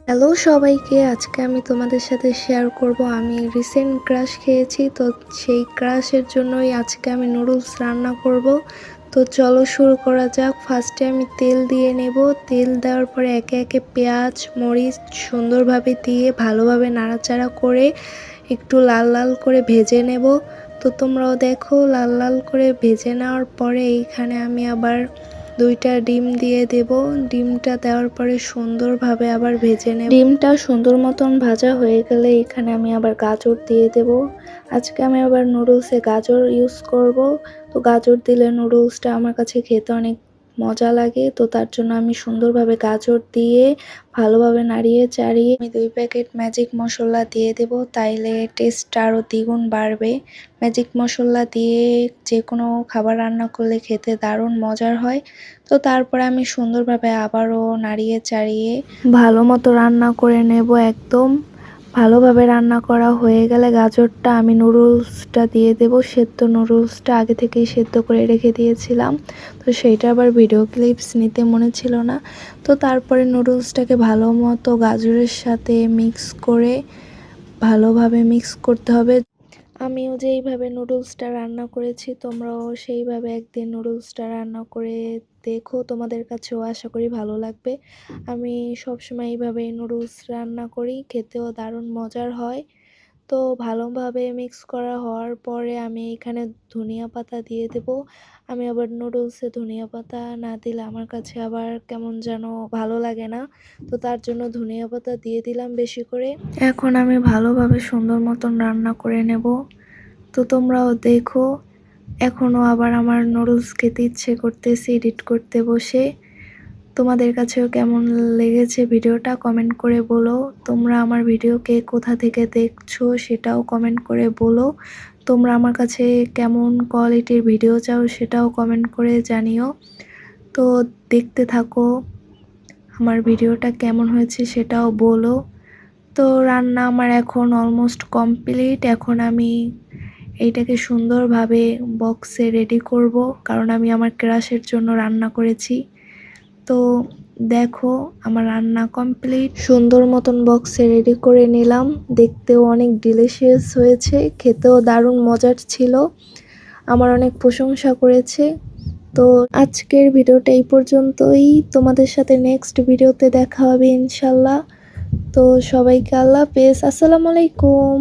Hello সবাইকে, আজকে আমি তোমাদের সাথে শেয়ার করব আমি রিসেন্ট ক্রাশ খেয়েছি। তো সেই ক্রাশের জন্যই আজকে আমি নুডলস রান্না করব। তো চলো শুরু করা যাক। ফার্স্টে আমি তেল দিয়ে নেব। তেল দেওয়ার পরে একে একে পেঁয়াজ মরিচ সুন্দরভাবে দিয়ে ভালোভাবে নাড়াচাড়া করে একটু লাল লাল করে ভেজে নেব। তো তোমরাও দেখো লাল লাল করে ভেজে নেওয়ার পরে এইখানে আমি আবার 2টা ডিম দিয়ে দেব। ডিমটা দেওয়ার পরে সুন্দরভাবে আবার ভেজে নেব। ডিমটা সুন্দর মতন ভাজা হয়ে গেলে এখানে আমি আবার গাজর দিয়ে দেব। আজকে আমি আবার নুডলসে গাজর ইউজ করব। তো গাজর দিলে নুডলসটা আমার কাছে খেতে অনেক মজা লাগে। তো তার জন্য আমি সুন্দরভাবে গাজর দিয়ে ভালোভাবে নাড়িয়ে চাড়িয়ে আমি 2 প্যাকেট ম্যাজিক মশলা দিয়ে দেব, তাইলে টেস্টটা আরও দ্বিগুণ বাড়বে। ম্যাজিক মশলা দিয়ে যে কোনো খাবার রান্না করলে খেতে দারুণ মজার হয়। তো তারপরে আমি সুন্দরভাবে আবারও নাড়িয়ে চাড়িয়ে ভালো মতো রান্না করে নেব। একদম ভালোভাবে রান্না করা হয়ে গেলে গাজরটা আমি নুডলসটা দিয়ে দেব। সেদ্ধ নুডলসটা আগে থেকেই সেদ্ধ করে রেখে দিয়েছিলাম, তো সেইটা আবার ভিডিও ক্লিপস নিতে মনে ছিল না। তো তারপরে নুডলসটাকে ভালো মতো গাজরের সাথে মিক্স করে ভালোভাবে মিক্স করতে হবে। আমিও যেইভাবে নুডলসটা রান্না করেছি তোমরাও সেইভাবে একদিন নুডলসটা রান্না করে দেখো, তোমাদের কাছেও আশা করি ভালো লাগবে। আমি সবসময় এইভাবেই নুডলস রান্না করি, খেতেও দারুণ মজার হয়। তো ভালোভাবে মিক্স করা হওয়ার পরে আমি এখানে ধনিয়া পাতা দিয়ে দেব। আমি আবার নুডলসে ধনিয়া পাতা না দিলে আমার কাছে আবার কেমন যেন ভালো লাগে না। তো তার জন্য ধনিয়া পাতা দিয়ে দিলাম বেশি করে। এখন আমি ভালোভাবে সুন্দর মতন রান্না করে নেব। তো তোমরাও দেখো। এখনও আবার আমার নুডলস খেতে ইচ্ছে করতেছে এডিট করতে বসে। তোমাদের কাছেও কেমন লেগেছে ভিডিওটা কমেন্ট করে বলো। তোমরা আমার ভিডিওকে কোথা থেকে দেখছো সেটাও কমেন্ট করে বলো। তোমরা আমার কাছে কেমন কোয়ালিটির ভিডিও চাও সেটাও কমেন্ট করে জানিও। তো দেখতে থাকো, আমার ভিডিওটা কেমন হয়েছে সেটাও বলো। তো রান্না আমার এখন অলমোস্ট কমপ্লিট। এখন আমি এইটাকে সুন্দরভাবে বক্সে রেডি করব, কারণ আমি আমার ক্রাশের জন্য রান্না করেছি। তো দেখো আমার রান্না কমপ্লিট, সুন্দর মতন বক্সে রেডি করে নিলাম। দেখতেও অনেক ডিলিশিয়াস হয়েছে, খেতেও দারুণ মজার ছিল, আমার অনেক প্রশংসা করেছে। তো আজকের ভিডিওটা এই পর্যন্তই। তোমাদের সাথে নেক্সট ভিডিওতে দেখা হবে ইনশাল্লাহ। তো সবাইকে আল্লাহ হাফেজ, আসসালামু আলাইকুম।